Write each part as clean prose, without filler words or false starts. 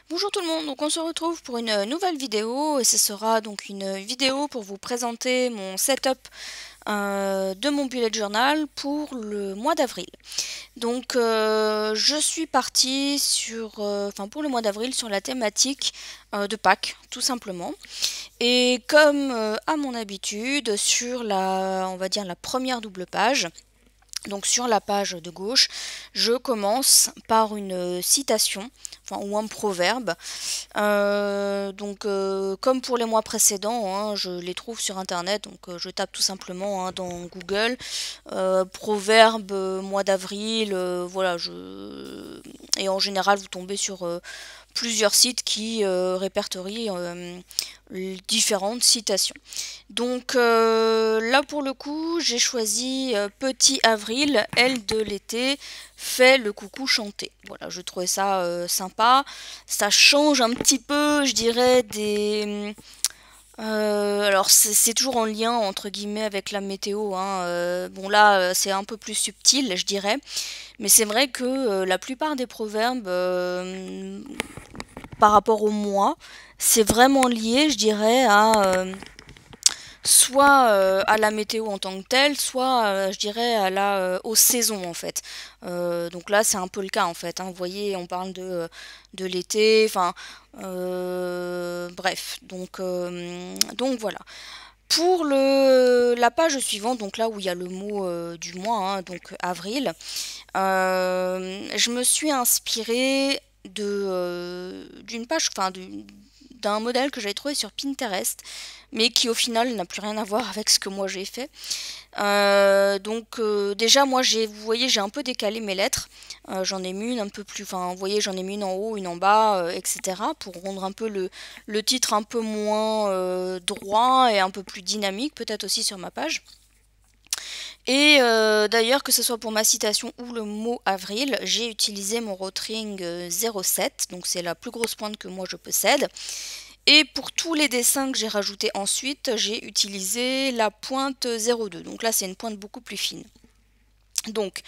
Bonjour tout le monde, donc on se retrouve pour une nouvelle vidéo et ce sera donc une vidéo pour vous présenter mon setup de mon bullet journal pour le mois d'avril. Donc je suis partie sur, pour le mois d'avril sur la thématique de Pâques tout simplement. Et comme à mon habitude sur la, on va dire la première double page, donc sur la page de gauche, je commence par une citation, ou un proverbe. Comme pour les mois précédents, hein, je les trouve sur internet, donc je tape tout simplement dans Google proverbe mois d'avril, et en général vous tombez sur plusieurs sites qui répertorient différentes citations. Donc là pour le coup j'ai choisi Petit Avril, aile de l'été, fait le coucou chanté. Voilà, je trouvais ça sympa. Ça change un petit peu, je dirais, des... alors c'est toujours en lien entre guillemets avec la météo, hein. Bon là c'est un peu plus subtil je dirais, mais c'est vrai que la plupart des proverbes par rapport au mois, c'est vraiment lié je dirais à soit à la météo en tant que telle, soit je dirais à aux saisons en fait. Donc là c'est un peu le cas en fait, hein. Vous voyez on parle de l'été, bref, donc voilà. Pour la page suivante, donc là où il y a le mot du mois, hein, donc avril, je me suis inspirée d'une page, d'un modèle que j'avais trouvé sur Pinterest, mais qui au final n'a plus rien à voir avec ce que moi j'ai fait. Déjà moi vous voyez j'ai un peu décalé mes lettres. J'en ai mis une un peu plus, vous voyez j'en ai mis une en haut, une en bas, etc. pour rendre un peu le titre un peu moins droit et un peu plus dynamique peut-être aussi sur ma page. Et d'ailleurs, que ce soit pour ma citation ou le mot avril, j'ai utilisé mon Rotring 07, donc c'est la plus grosse pointe que moi je possède. Et pour tous les dessins que j'ai rajoutés ensuite, j'ai utilisé la pointe 02, donc là c'est une pointe beaucoup plus fine. Donc,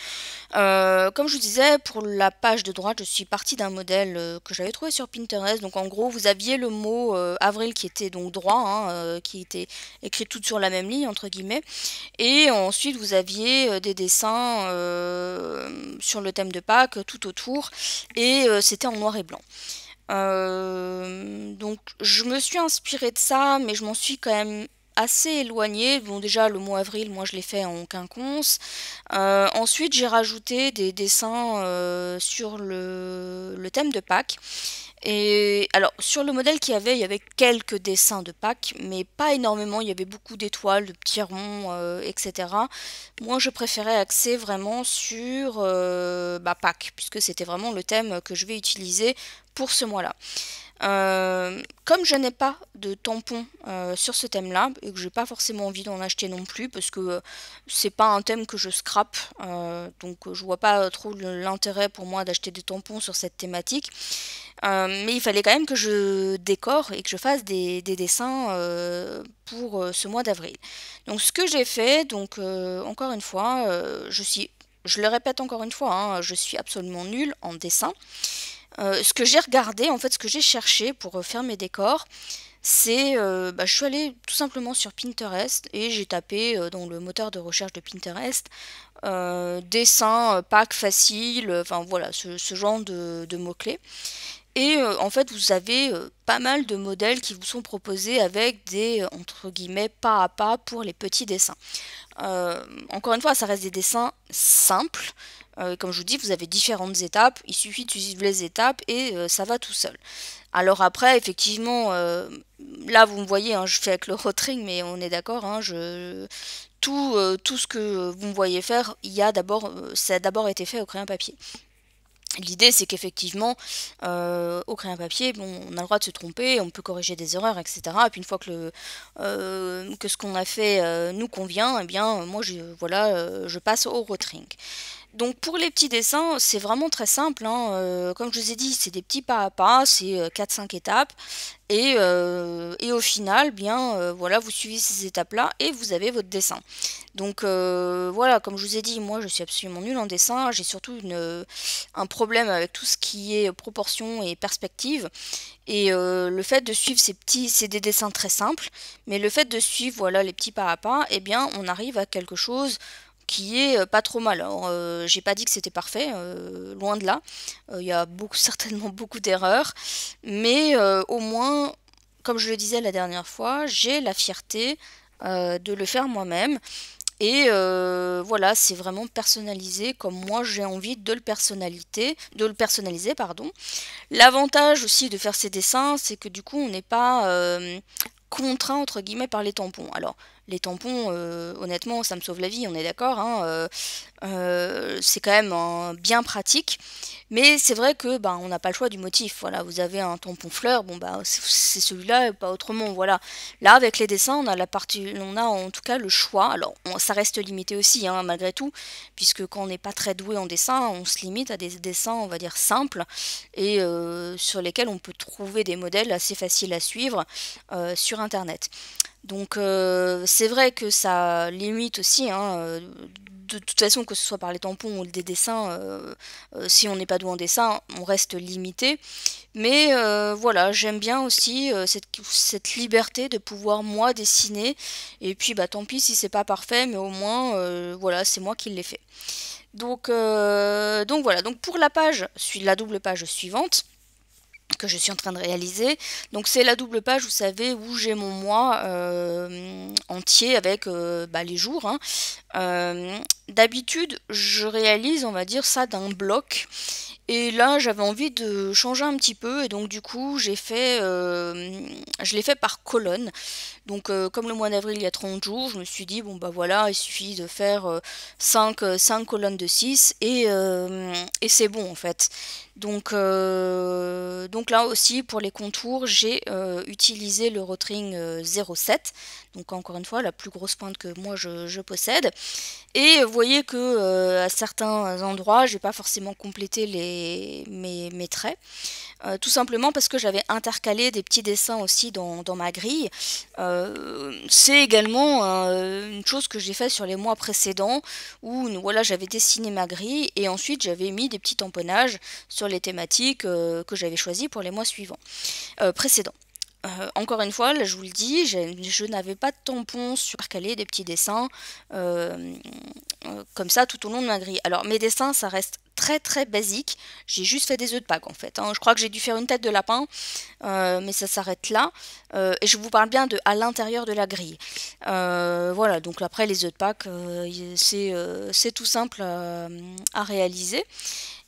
comme je vous disais, pour la page de droite, je suis partie d'un modèle que j'avais trouvé sur Pinterest. Donc en gros, vous aviez le mot avril qui était donc droit, hein, qui était écrit tout sur la même ligne, entre guillemets. Et ensuite, vous aviez des dessins sur le thème de Pâques tout autour. Et c'était en noir et blanc. Donc je me suis inspirée de ça, mais je m'en suis quand même assez éloignée. Bon déjà le mot avril, moi je l'ai fait en quinconce. Ensuite j'ai rajouté des dessins sur le thème de Pâques. Et alors sur le modèle qu'il y avait, il y avait quelques dessins de Pâques, mais pas énormément. Il y avait beaucoup d'étoiles, de petits ronds, etc. Moi je préférais axer vraiment sur Pâques, puisque c'était vraiment le thème que je vais utiliser pour ce mois-là. Comme je n'ai pas de tampon sur ce thème-là, et que j'ai pas forcément envie d'en acheter non plus, parce que c'est pas un thème que je scrape, donc je vois pas trop l'intérêt pour moi d'acheter des tampons sur cette thématique. Mais il fallait quand même que je décore et que je fasse des dessins pour ce mois d'avril. Donc ce que j'ai fait, donc encore une fois, je le répète encore une fois, hein, je suis absolument nulle en dessin. Ce que j'ai regardé, en fait, ce que j'ai cherché pour faire mes décors, c'est, je suis allée tout simplement sur Pinterest et j'ai tapé dans le moteur de recherche de Pinterest dessin, Pâques facile, enfin voilà, ce genre de mots-clés. Et en fait, vous avez pas mal de modèles qui vous sont proposés avec des, entre guillemets, pas à pas pour les petits dessins. Encore une fois, ça reste des dessins simples. Comme je vous dis, vous avez différentes étapes. Il suffit de suivre les étapes et ça va tout seul. Alors après, effectivement, là vous me voyez, hein, je fais avec le rotring, mais on est d'accord, hein, tout ce que vous me voyez faire, ça a d'abord été fait au crayon papier. L'idée c'est qu'effectivement au crayon papier, bon, on a le droit de se tromper, on peut corriger des erreurs, etc. Et puis une fois que ce qu'on a fait nous convient, eh bien moi je passe au rotring. Donc pour les petits dessins, c'est vraiment très simple, hein, comme je vous ai dit, c'est des petits pas à pas, c'est 4-5 étapes. Et au final, bien, voilà, vous suivez ces étapes-là et vous avez votre dessin. Donc voilà, comme je vous ai dit, moi je suis absolument nulle en dessin. J'ai surtout un problème avec tout ce qui est proportion et perspective. Et le fait de suivre c'est des dessins très simples, mais le fait de suivre voilà les petits pas à pas, eh bien on arrive à quelque chose qui est pas trop mal. Alors j'ai pas dit que c'était parfait, loin de là. Il y a beaucoup, certainement beaucoup d'erreurs, mais au moins, comme je le disais la dernière fois, j'ai la fierté de le faire moi-même. Et voilà, c'est vraiment personnalisé comme moi j'ai envie de le personnaliser, pardon. L'avantage aussi de faire ces dessins, c'est que du coup, on n'est pas contraint entre guillemets par les tampons. Alors, les tampons, honnêtement, ça me sauve la vie, on est d'accord, hein, c'est quand même bien pratique. Mais c'est vrai que on n'a pas le choix du motif. Voilà, vous avez un tampon fleur, bon bah c'est celui-là et pas autrement. Voilà. Là, avec les dessins, on a en tout cas le choix. Alors, ça reste limité aussi, hein, malgré tout, puisque quand on n'est pas très doué en dessin, on se limite à des dessins, on va dire simples, et sur lesquels on peut trouver des modèles assez faciles à suivre sur Internet. Donc c'est vrai que ça limite aussi, hein, de toute façon, que ce soit par les tampons ou des dessins, si on n'est pas doué en dessin, on reste limité. Mais voilà, j'aime bien aussi cette liberté de pouvoir moi dessiner. Et puis bah tant pis si c'est pas parfait, mais au moins voilà, c'est moi qui l'ai fait. Donc voilà, donc pour la page, la double page suivante que je suis en train de réaliser. Donc c'est la double page, vous savez, où j'ai mon mois entier avec les jours, hein. D'habitude, je réalise, on va dire, ça d'un bloc. Et là, j'avais envie de changer un petit peu, et donc du coup, je l'ai fait par colonne. Donc, comme le mois d'avril, il y a 30 jours, je me suis dit, bon bah voilà, il suffit de faire 5 colonnes de 6, et c'est bon en fait. Donc là aussi, pour les contours, j'ai utilisé le Rotring 07, donc encore une fois, la plus grosse pointe que moi je possède. Et vous voyez que à certains endroits, j'ai pas forcément complété mes traits. Tout simplement parce que j'avais intercalé des petits dessins aussi dans ma grille. C'est également une chose que j'ai fait sur les mois précédents, où voilà, j'avais dessiné ma grille et ensuite j'avais mis des petits tamponnages sur les thématiques que j'avais choisies pour les mois suivants, précédents. Encore une fois, là je vous le dis, je n'avais pas de tampon sur calé des petits dessins comme ça tout au long de ma grille. Alors mes dessins, ça reste très très basique. J'ai juste fait des œufs de Pâques en fait, hein. Je crois que j'ai dû faire une tête de lapin, mais ça s'arrête là. Et je vous parle bien de à l'intérieur de la grille. Voilà, donc après les œufs de Pâques, c'est tout simple à réaliser.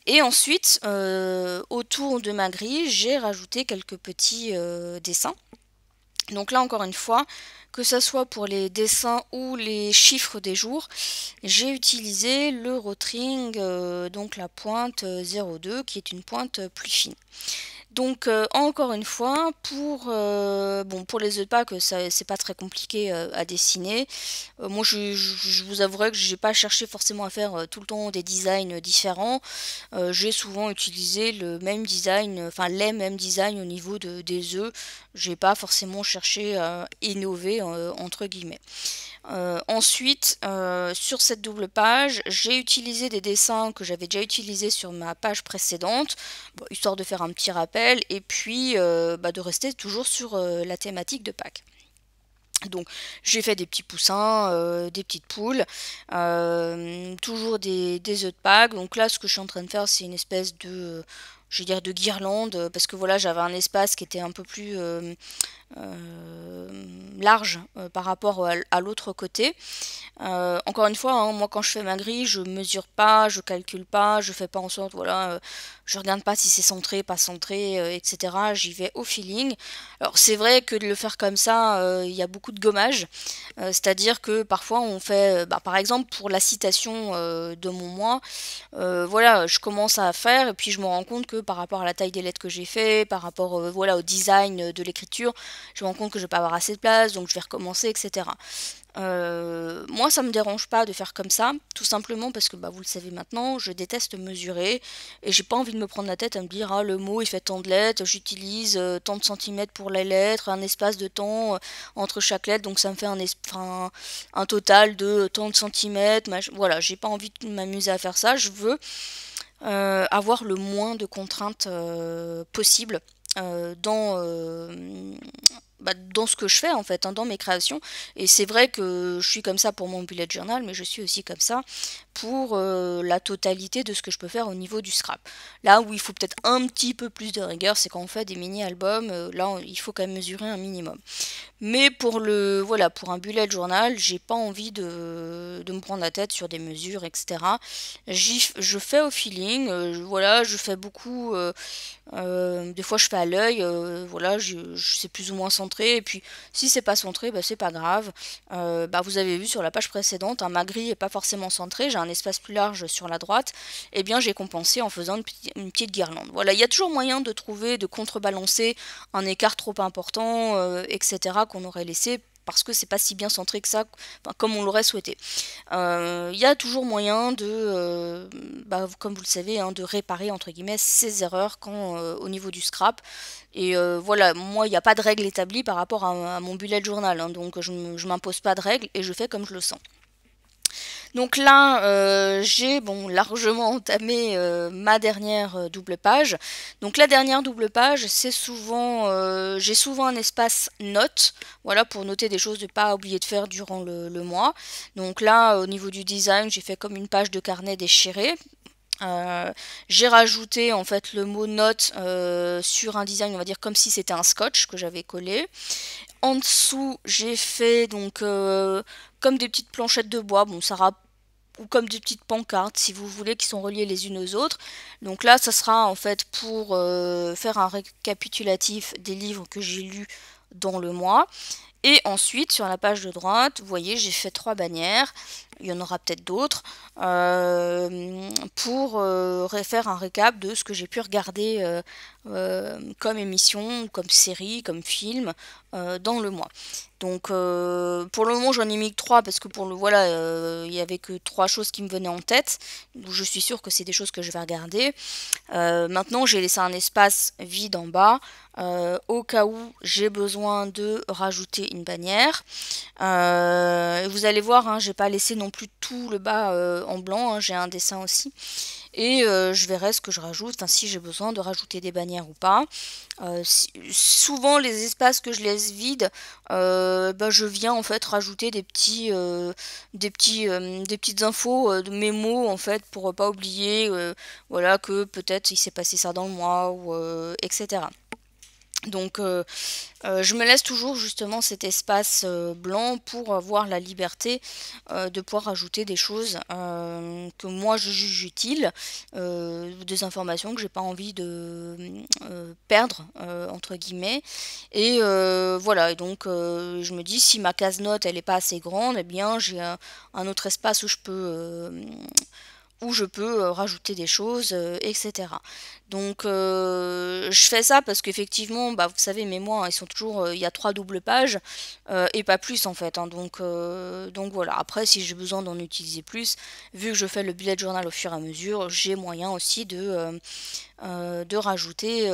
Et ensuite, autour de ma grille, j'ai rajouté quelques petits dessins. Donc là, encore une fois, que ce soit pour les dessins ou les chiffres des jours, j'ai utilisé le Rotring, donc la pointe 02, qui est une pointe plus fine. Donc encore une fois, pour les œufs de Pâques, c'est pas très compliqué à dessiner. Moi je vous avouerai que j'ai pas cherché forcément à faire tout le temps des designs différents. J'ai souvent utilisé le même design, enfin les mêmes designs au niveau des œufs. J'ai pas forcément cherché à innover entre guillemets. Ensuite, sur cette double page, j'ai utilisé des dessins que j'avais déjà utilisés sur ma page précédente, bon, histoire de faire un petit rappel, et puis de rester toujours sur la thématique de Pâques. Donc j'ai fait des petits poussins, des petites poules, toujours des œufs de Pâques. Donc là ce que je suis en train de faire c'est une espèce de, je vais dire de guirlande, parce que voilà j'avais un espace qui était un peu plus large par rapport à l'autre côté. Encore une fois, hein, moi quand je fais ma grille, je mesure pas, je calcule pas, je fais pas en sorte, voilà, je regarde pas si c'est centré, pas centré, etc. J'y vais au feeling. Alors c'est vrai que de le faire comme ça, il y a beaucoup de gommage. C'est-à-dire que parfois on fait, par exemple pour la citation de mon mois, voilà, je commence à faire et puis je me rends compte que par rapport à la taille des lettres que j'ai fait, par rapport voilà au design de l'écriture, je me rends compte que je vais pas avoir assez de place, donc je vais recommencer, etc. Moi, ça me dérange pas de faire comme ça, tout simplement parce que bah, vous le savez maintenant, je déteste mesurer et j'ai pas envie de me prendre la tête à me dire ah le mot il fait tant de lettres, j'utilise tant de centimètres pour les lettres, un espace de temps entre chaque lettre, donc ça me fait un total de tant de centimètres. Voilà, j'ai pas envie de m'amuser à faire ça. Je veux avoir le moins de contraintes possible dans ce que je fais en fait, hein, dans mes créations. Et c'est vrai que je suis comme ça pour mon bullet journal, mais je suis aussi comme ça pour la totalité de ce que je peux faire au niveau du scrap. Là où il faut peut-être un petit peu plus de rigueur, c'est quand on fait des mini-albums, là il faut quand même mesurer un minimum. Mais voilà, pour un bullet journal, j'ai pas envie de me prendre la tête sur des mesures, etc. Je fais au feeling, voilà, je fais beaucoup, des fois je fais à l'œil, voilà, c'est plus ou moins centré, et puis si c'est pas centré, bah, c'est pas grave. Bah, vous avez vu sur la page précédente, hein, ma grille est pas forcément centrée, j'ai un espace plus large sur la droite, et bien j'ai compensé en faisant une petite guirlande. Voilà, il y a toujours moyen de trouver, de contrebalancer un écart trop important, etc. qu'on aurait laissé parce que c'est pas si bien centré que ça, enfin, comme on l'aurait souhaité. Il y a toujours moyen de, bah, comme vous le savez, hein, de réparer entre guillemets ces erreurs quand au niveau du scrap. Et voilà, moi il n'y a pas de règle établie par rapport à mon bullet journal, hein, donc je m'impose pas de règles et je fais comme je le sens. Donc là, j'ai bon, largement entamé ma dernière double page. Donc la dernière double page, c'est souvent, j'ai souvent un espace notes, voilà, pour noter des choses de pas oublier de faire durant le mois. Donc là, au niveau du design, j'ai fait comme une page de carnet déchirée. J'ai rajouté en fait le mot note sur un design, on va dire comme si c'était un scotch que j'avais collé. En dessous, j'ai fait donc comme des petites planchettes de bois, bon ça ou comme des petites pancartes si vous voulez qui sont reliées les unes aux autres. Donc là, ça sera en fait pour faire un récapitulatif des livres que j'ai lus dans le mois. Et ensuite, sur la page de droite, vous voyez, j'ai fait 3 bannières. Il y en aura peut-être d'autres pour faire un récap de ce que j'ai pu regarder comme émission, comme série, comme film dans le mois. Donc pour le moment j'en ai mis que 3 parce que pour le voilà il y avait que 3 choses qui me venaient en tête. Donc je suis sûre que c'est des choses que je vais regarder. Maintenant j'ai laissé un espace vide en bas au cas où j'ai besoin de rajouter une bannière. Vous allez voir, hein, j'ai pas laissé non plus tout le bas en blanc, hein, j'ai un dessin aussi. Et je verrai ce que je rajoute, enfin si j'ai besoin de rajouter des bannières ou pas. Souvent les espaces que je laisse vides, bah, je viens en fait rajouter des petites infos, de mémos en fait pour pas oublier, voilà que peut-être il s'est passé ça dans le mois ou etc. Donc je me laisse toujours justement cet espace blanc pour avoir la liberté de pouvoir ajouter des choses que moi je juge utiles, des informations que j'ai pas envie de perdre entre guillemets. Et voilà, et donc je me dis si ma case note elle est pas assez grande, eh bien j'ai un autre espace où je peux rajouter des choses, etc. Donc je fais ça parce qu'effectivement, bah, vous savez, mes mois, hein, ils sont toujours, il y a 3 doubles pages et pas plus en fait, hein. Donc voilà. Après, si j'ai besoin d'en utiliser plus, vu que je fais le bullet journal au fur et à mesure, j'ai moyen aussi de rajouter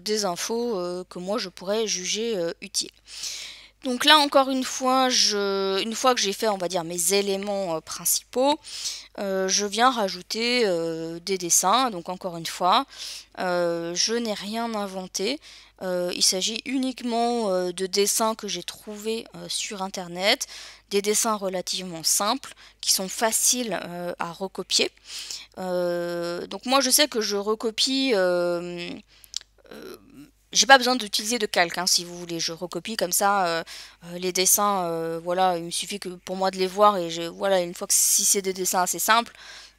des infos que moi je pourrais juger utiles. Donc là encore une fois que j'ai fait on va dire mes éléments principaux, je viens rajouter des dessins. Donc encore une fois, je n'ai rien inventé. Il s'agit uniquement de dessins que j'ai trouvés sur internet, des dessins relativement simples qui sont faciles à recopier. Donc moi je sais que je recopie j'ai pas besoin d'utiliser de calque, hein, si vous voulez. Je recopie comme ça les dessins. Voilà, il me suffit que pour moi de les voir et voilà, une fois que si c'est des dessins assez simples,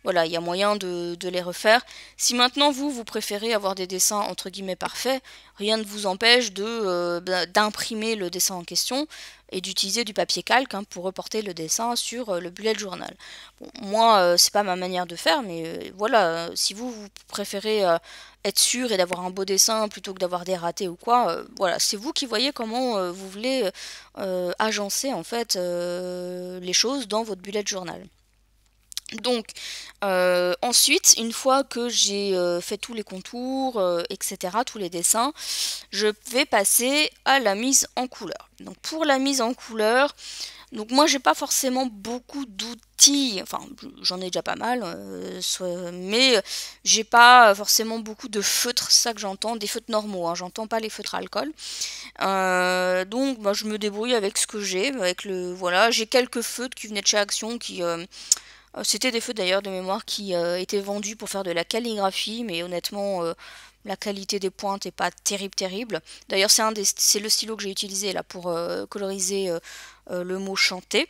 voilà, il y a moyen de les refaire. Si maintenant vous préférez avoir des dessins entre guillemets parfaits, rien ne vous empêche d'imprimer le dessin en question et d'utiliser du papier calque, hein, pour reporter le dessin sur le bullet journal. Bon, moi, c'est pas ma manière de faire, mais voilà, si vous préférez être sûr et d'avoir un beau dessin plutôt que d'avoir des ratés ou quoi, voilà, c'est vous qui voyez comment vous voulez agencer en fait les choses dans votre bullet journal. Donc, ensuite, une fois que j'ai fait tous les contours, etc., tous les dessins, je vais passer à la mise en couleur. Donc, pour la mise en couleur, donc moi, j'ai pas forcément beaucoup d'outils, enfin, j'en ai déjà pas mal, mais j'ai pas forcément beaucoup de feutres, c'est ça que j'entends, des feutres normaux, hein, j'entends pas les feutres à alcool. Donc, bah, je me débrouille avec ce que j'ai, voilà, j'ai quelques feutres qui venaient de chez Action qui c'était des feux d'ailleurs de mémoire qui étaient vendus pour faire de la calligraphie, mais honnêtement, la qualité des pointes est pas terrible. D'ailleurs, c'est le stylo que j'ai utilisé là pour coloriser le mot chanter.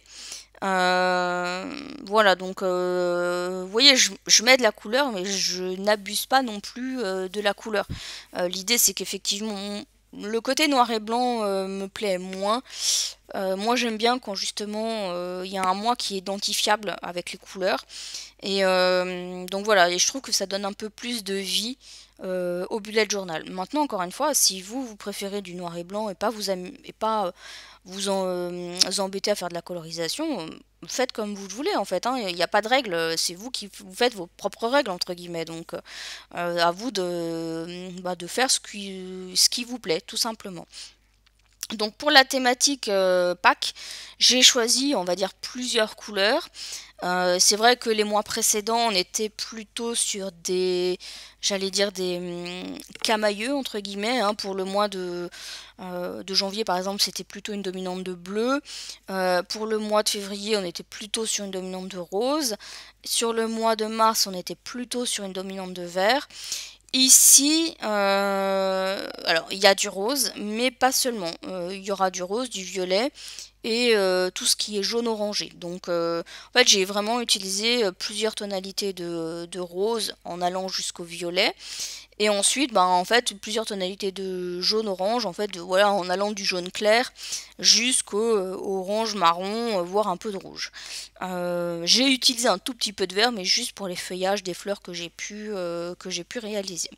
Voilà, donc vous voyez, je mets de la couleur, mais je n'abuse pas non plus de la couleur. L'idée, c'est qu'effectivement, le côté noir et blanc me plaît moins. Moi j'aime bien quand justement il y a un moi qui est identifiable avec les couleurs. Et donc voilà, et je trouve que ça donne un peu plus de vie au bullet journal. Maintenant, encore une fois, si vous préférez du noir et blanc et pas vous embêter à faire de la colorisation, faites comme vous le voulez en fait, hein. Il n'y a pas de règles, c'est vous qui vous faites vos propres règles entre guillemets. Donc à vous de faire ce qui vous plaît, tout simplement. Donc pour la thématique Pâques, j'ai choisi, on va dire, plusieurs couleurs. C'est vrai que les mois précédents, on était plutôt sur j'allais dire camailleux entre guillemets, hein. Pour le mois de janvier, par exemple, c'était plutôt une dominante de bleu. Pour le mois de février, on était plutôt sur une dominante de rose. Sur le mois de mars, on était plutôt sur une dominante de vert. Ici, alors il y a du rose, mais pas seulement. Il y aura du rose, du violet et tout ce qui est jaune orangé. Donc en fait j'ai vraiment utilisé plusieurs tonalités de rose en allant jusqu'au violet. Et ensuite, ben, en fait, plusieurs tonalités de jaune-orange, en fait, voilà, en allant du jaune clair jusqu'au orange marron, voire un peu de rouge. J'ai utilisé un tout petit peu de vert, mais juste pour les feuillages des fleurs que j'ai pu réaliser.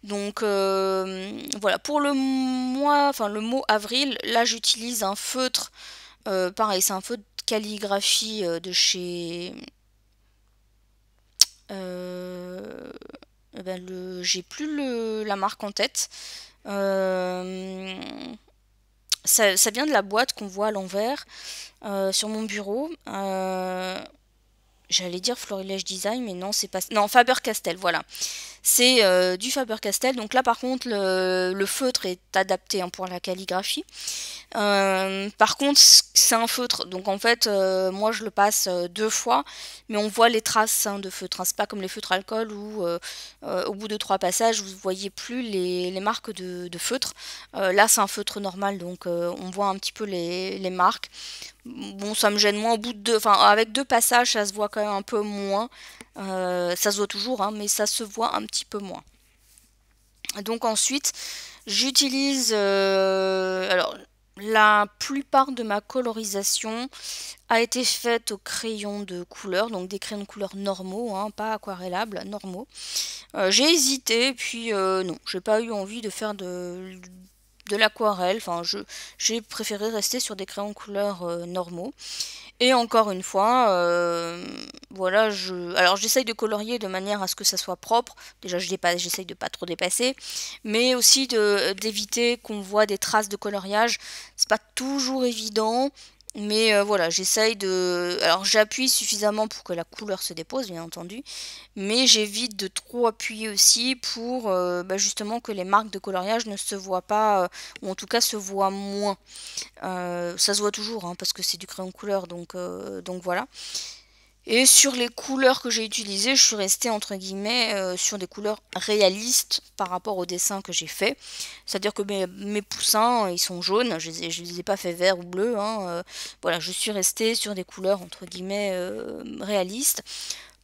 Donc voilà, pour le mot avril, là j'utilise un feutre, pareil, c'est un feutre de calligraphie de chez... euh, j'ai plus la marque en tête. Euh, ça vient de la boîte qu'on voit à l'envers sur mon bureau. J'allais dire Florilège Design, mais non, c'est pas... Non, Faber-Castell, voilà. C'est du Faber-Castell. Donc là, par contre, le feutre est adapté, hein, pour la calligraphie. Par contre, c'est un feutre, donc en fait, moi je le passe deux fois, mais on voit les traces, hein, de feutre, hein. C'est pas comme les feutres alcool où au bout de trois passages, vous voyez plus les marques de feutre. Là, c'est un feutre normal, donc on voit un petit peu les marques. Bon, ça me gêne moins au bout de deux, enfin avec deux passages, ça se voit quand même un peu moins. Ça se voit toujours, hein, mais ça se voit un petit peu moins. Donc ensuite, j'utilise alors la plupart de ma colorisation a été faite au crayon de couleur, donc des crayons de couleur normaux, hein, pas aquarellables, normaux. J'ai hésité, puis non, j'ai pas eu envie de faire de l'aquarelle, enfin j'ai préféré rester sur des crayons de couleur normaux. Et encore une fois, voilà, alors j'essaye de colorier de manière à ce que ça soit propre. Déjà, j'essaye de pas trop dépasser, mais aussi d'éviter qu'on voit des traces de coloriage. C'est pas toujours évident, mais voilà, j'essaye de... Alors j'appuie suffisamment pour que la couleur se dépose, bien entendu, mais j'évite de trop appuyer aussi pour bah, justement que les marques de coloriage ne se voient pas, ou en tout cas se voient moins. Ça se voit toujours, hein, parce que c'est du crayon couleur, donc voilà. Et sur les couleurs que j'ai utilisées, je suis restée entre guillemets sur des couleurs réalistes par rapport au dessin que j'ai fait. C'est-à-dire que mes poussins, ils sont jaunes, je les ai pas fait vert ou bleu, hein. Voilà, je suis restée sur des couleurs entre guillemets réalistes.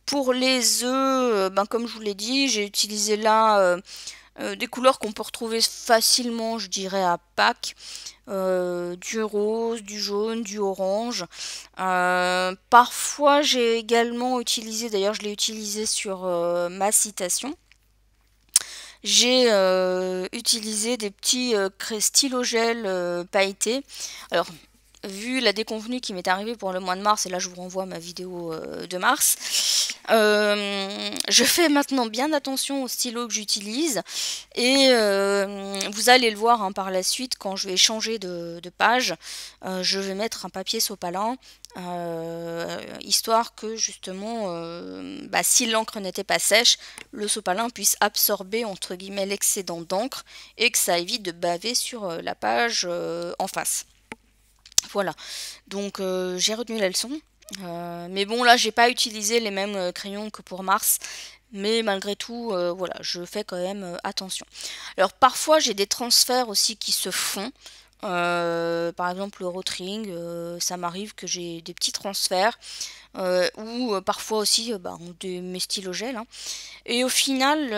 Pour les œufs, ben, comme je vous l'ai dit, j'ai utilisé là des couleurs qu'on peut retrouver facilement, je dirais, à Pâques. Du rose, du jaune, du orange. Parfois j'ai également utilisé, d'ailleurs je l'ai utilisé sur ma citation, j'ai utilisé des petits stylos gel pailletés. Alors, vu la déconvenue qui m'est arrivée pour le mois de mars, et là je vous renvoie à ma vidéo de mars, je fais maintenant bien attention aux stylos que j'utilise, et vous allez le voir hein, par la suite quand je vais changer de page, je vais mettre un papier sopalin, histoire que justement, bah, si l'encre n'était pas sèche, le sopalin puisse absorber entre guillemets l'excédent d'encre et que ça évite de baver sur la page en face. Voilà, donc j'ai retenu la leçon. Mais bon, là, j'ai pas utilisé les mêmes crayons que pour Mars. Mais malgré tout, voilà, je fais quand même attention. Alors parfois, j'ai des transferts aussi qui se font. Par exemple, le Rotring, ça m'arrive que j'ai des petits transferts. Ou parfois aussi bah, mes stylos gel. Hein. Et au final,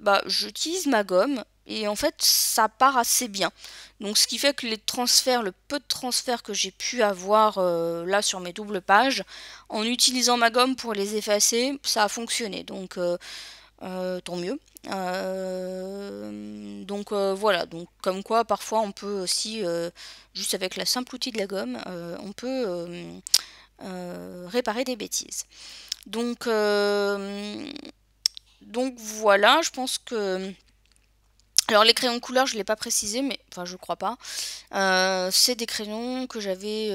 bah, j'utilise ma gomme et en fait ça part assez bien. Donc ce qui fait que les transferts, le peu de transferts que j'ai pu avoir là sur mes doubles pages, en utilisant ma gomme pour les effacer, ça a fonctionné. Donc tant mieux. Donc voilà, donc comme quoi parfois on peut aussi, juste avec la simple outil de la gomme, on peut réparer des bêtises. Donc, donc voilà, je pense que... Alors les crayons de couleur, je ne l'ai pas précisé, mais enfin je crois pas. C'est des crayons que j'avais...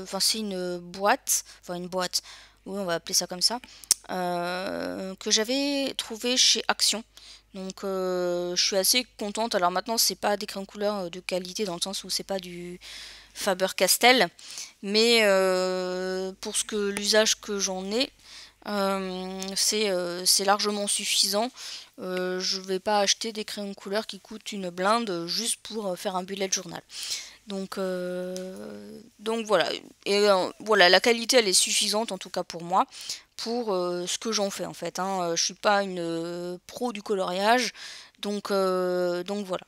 Enfin c'est une boîte, oui on va appeler ça comme ça, que j'avais trouvé chez Action. Donc je suis assez contente. Alors maintenant c'est pas des crayons de couleur de qualité dans le sens où c'est pas du Faber-Castell, mais pour ce que l'usage que j'en ai, c'est largement suffisant. Je vais pas acheter des crayons de couleur qui coûtent une blinde juste pour faire un bullet journal. Donc voilà. Et voilà, la qualité elle est suffisante en tout cas pour moi, pour ce que j'en fais en fait. Hein. Je suis pas une pro du coloriage, donc voilà.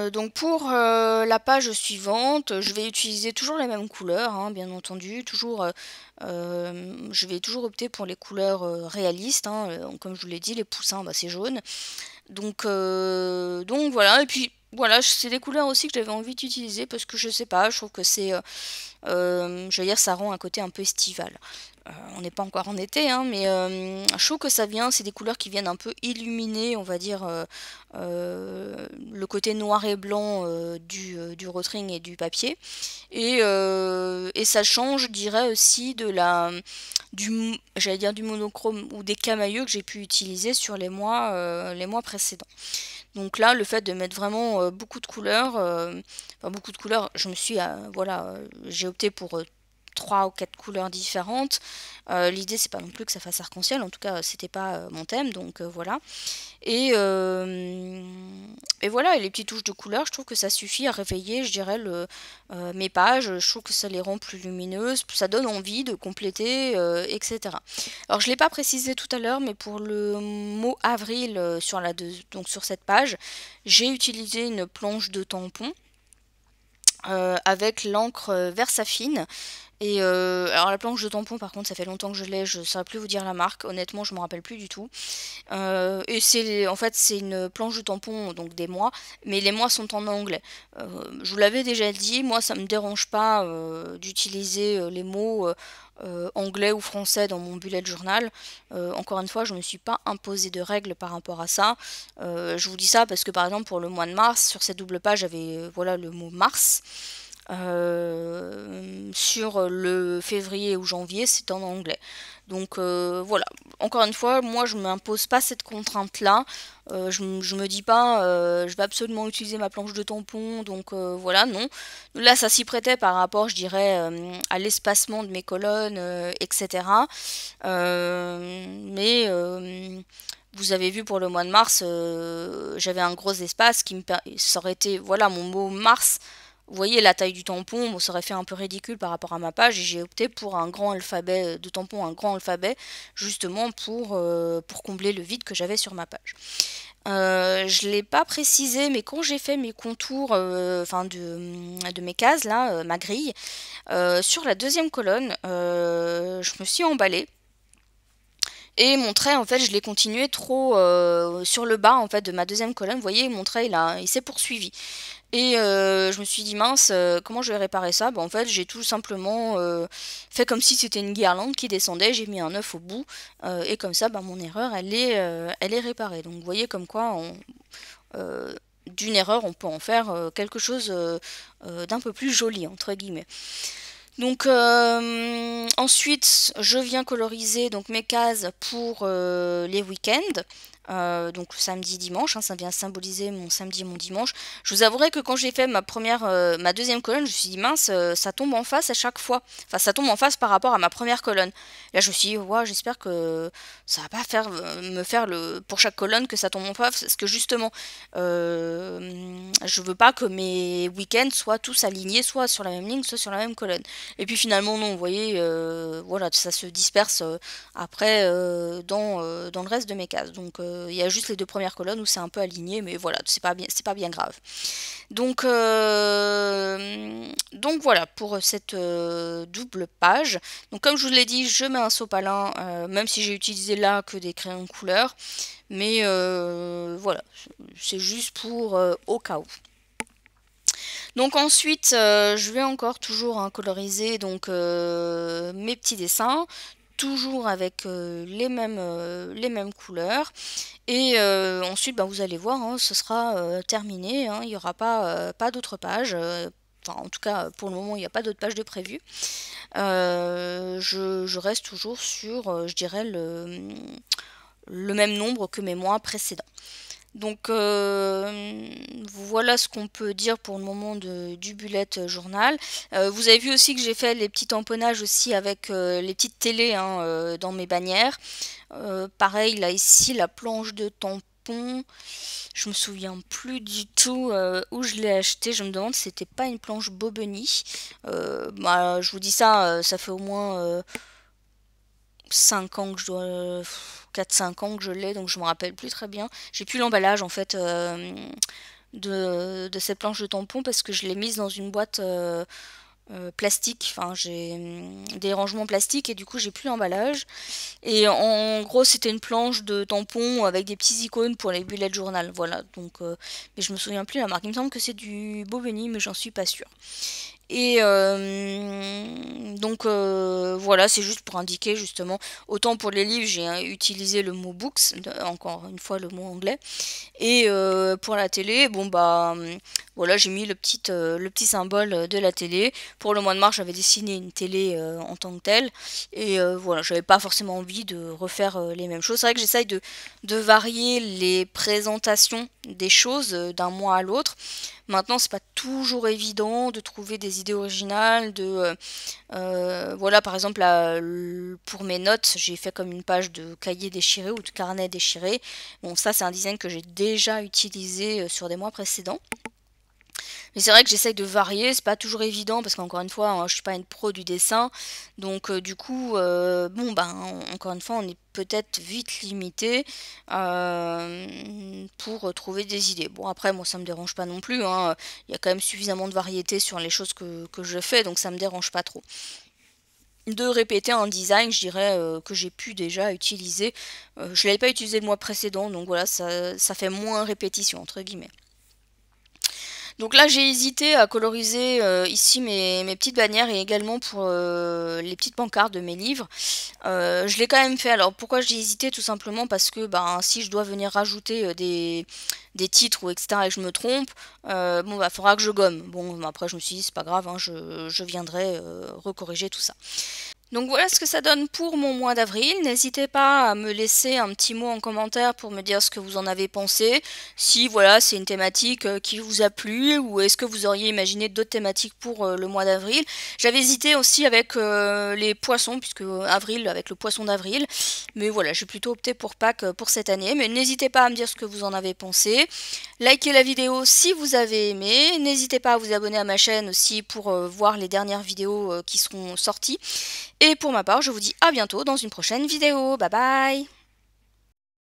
Donc pour la page suivante, je vais utiliser toujours les mêmes couleurs, hein, bien entendu. Toujours, je vais toujours opter pour les couleurs réalistes. Hein, comme je vous l'ai dit, les poussins, bah, c'est jaune. Donc voilà. Et puis voilà, c'est des couleurs aussi que j'avais envie d'utiliser parce que je sais pas, je trouve que c'est, je veux dire, ça rend un côté un peu estival. On n'est pas encore en été, hein, mais je trouve que ça vient, c'est des couleurs qui viennent un peu illuminer, on va dire, le côté noir et blanc du Rotring et du papier. Et ça change, je dirais, aussi de j'allais dire du monochrome ou des camailleux que j'ai pu utiliser sur les mois précédents. Donc là, le fait de mettre vraiment beaucoup de couleurs, enfin beaucoup de couleurs, je me suis, voilà, j'ai opté pour 3 ou 4 couleurs différentes. L'idée c'est pas non plus que ça fasse arc-en-ciel, en tout cas c'était pas mon thème, donc voilà. Et, et voilà, et les petites touches de couleur, je trouve que ça suffit à réveiller, je dirais, mes pages. Je trouve que ça les rend plus lumineuses, ça donne envie de compléter, etc. Alors je ne l'ai pas précisé tout à l'heure, mais pour le mot avril donc sur cette page, j'ai utilisé une planche de tampon avec l'encre Versafine. Et alors la planche de tampon par contre ça fait longtemps que je l'ai, je ne saurais plus vous dire la marque, honnêtement je me rappelle plus du tout. Et en fait c'est une planche de tampon donc des mois, mais les mois sont en anglais. Je vous l'avais déjà dit, moi ça me dérange pas d'utiliser les mots anglais ou français dans mon bullet journal. Encore une fois je me suis pas imposé de règles par rapport à ça. Je vous dis ça parce que par exemple pour le mois de mars, sur cette double page j'avais voilà le mot mars. Sur le février ou janvier, c'est en anglais. Donc voilà, encore une fois, moi je ne m'impose pas cette contrainte-là. Je me dis pas, je vais absolument utiliser ma planche de tampon, donc voilà, non. Là, ça s'y prêtait par rapport, je dirais, à l'espacement de mes colonnes, etc. Mais vous avez vu pour le mois de mars, j'avais un gros espace ça aurait été, voilà, mon mot mars vous voyez la taille du tampon, bon, ça aurait fait un peu ridicule par rapport à ma page et j'ai opté pour un grand alphabet de tampon, un grand alphabet, justement pour combler le vide que j'avais sur ma page. Je ne l'ai pas précisé, mais quand j'ai fait mes contours, enfin de mes cases, là, ma grille, sur la deuxième colonne, je me suis emballée. Et mon trait, en fait, je l'ai continué trop sur le bas, en fait, de ma deuxième colonne. Vous voyez, mon trait, il s'est poursuivi. Et je me suis dit, mince, comment je vais réparer ça? Bah, en fait, j'ai tout simplement fait comme si c'était une guirlande qui descendait. J'ai mis un œuf au bout. Et comme ça, bah, mon erreur, elle est réparée. Donc, vous voyez comme quoi, d'une erreur, on peut en faire quelque chose d'un peu plus joli, entre guillemets. Donc ensuite, je viens coloriser donc mes cases pour les week-ends. Donc samedi, dimanche, hein, ça vient symboliser mon samedi et mon dimanche. Je vous avouerai que quand j'ai fait ma deuxième colonne, je me suis dit mince, ça tombe en face à chaque fois. Enfin, ça tombe en face par rapport à ma première colonne. Là, je me suis dit, ouais, j'espère que ça va pas me faire pour chaque colonne que ça tombe en face, parce que justement, je veux pas que mes week-ends soient tous alignés, soit sur la même ligne, soit sur la même colonne. Et puis finalement non, vous voyez, voilà, ça se disperse après dans le reste de mes cases. Donc il y a juste les deux premières colonnes où c'est un peu aligné, mais voilà, c'est pas bien grave. Donc voilà pour cette double page. Donc comme je vous l'ai dit, je mets un sopalin, même si j'ai utilisé là que des crayons de couleur. Mais voilà, c'est juste pour au cas où. Donc ensuite, je vais encore toujours coloriser donc mes petits dessins, toujours avec les mêmes couleurs. Et ensuite, bah, vous allez voir, hein, ce sera terminé, hein, il n'y aura pas d'autres pages. Enfin, en tout cas, pour le moment, il n'y a pas d'autres pages de prévues. Je reste toujours sur, je dirais, le même nombre que mes mois précédents. Donc voilà ce qu'on peut dire pour le moment du bullet journal. Vous avez vu aussi que j'ai fait les petits tamponnages aussi avec les petites télés hein, dans mes bannières. Pareil là ici la planche de tampon. Je me souviens plus du tout où je l'ai acheté. Je me demande si c'était pas une planche Bobeni. Bah, je vous dis ça, ça fait au moins 5 ans que je dois 4-5 ans que je l'ai, donc je me rappelle plus très bien. J'ai plus l'emballage en fait de cette planche de tampon parce que je l'ai mise dans une boîte plastique. Enfin, j'ai des rangements plastiques et du coup j'ai plus l'emballage. Et en gros c'était une planche de tampon avec des petits icônes pour les bullet journal. Voilà, donc mais je me souviens plus la marque. Il me semble que c'est du Bobeni, mais j'en suis pas sûre. Et donc voilà, c'est juste pour indiquer justement, autant pour les livres j'ai utilisé le mot books, encore une fois le mot anglais, et pour la télé, bon bah voilà, j'ai mis le petit symbole de la télé. Pour le mois de mars j'avais dessiné une télé en tant que telle, et voilà, j'avais pas forcément envie de refaire les mêmes choses. C'est vrai que j'essaye de varier les présentations des choses d'un mois à l'autre. Maintenant, c'est pas toujours évident de trouver des idées originales. Voilà, par exemple, là, pour mes notes, j'ai fait comme une page de cahier déchiré ou de carnet déchiré. Bon, ça, c'est un design que j'ai déjà utilisé sur des mois précédents. Mais c'est vrai que j'essaye de varier, c'est pas toujours évident parce qu'encore une fois, hein, je suis pas une pro du dessin. Donc du coup, bon ben encore une fois, on est peut-être vite limité pour trouver des idées. Bon après, moi ça me dérange pas non plus, hein. Il y a quand même suffisamment de variété sur les choses que je fais, donc ça me dérange pas trop. De répéter un design, je dirais, que j'ai pu déjà utiliser. Je l'avais pas utilisé le mois précédent, donc voilà, ça fait moins répétition, entre guillemets. Donc là j'ai hésité à coloriser ici mes petites bannières et également pour les petites pancartes de mes livres. Je l'ai quand même fait. Alors pourquoi j'ai hésité? Tout simplement parce que ben, si je dois venir rajouter des titres ou etc. et que je me trompe, bon bah faudra que je gomme. Bon après je me suis dit c'est pas grave, hein, je viendrai recorriger tout ça. Donc voilà ce que ça donne pour mon mois d'avril. N'hésitez pas à me laisser un petit mot en commentaire pour me dire ce que vous en avez pensé. Si voilà, c'est une thématique qui vous a plu ou est-ce que vous auriez imaginé d'autres thématiques pour le mois d'avril. J'avais hésité aussi avec les poissons, puisque avril avec le poisson d'avril. Mais voilà, j'ai plutôt opté pour Pâques pour cette année. Mais n'hésitez pas à me dire ce que vous en avez pensé. apprécié. Likez la vidéo si vous avez aimé. N'hésitez pas à vous abonner à ma chaîne aussi pour voir les dernières vidéos qui seront sorties. Et pour ma part, je vous dis à bientôt dans une prochaine vidéo. Bye bye!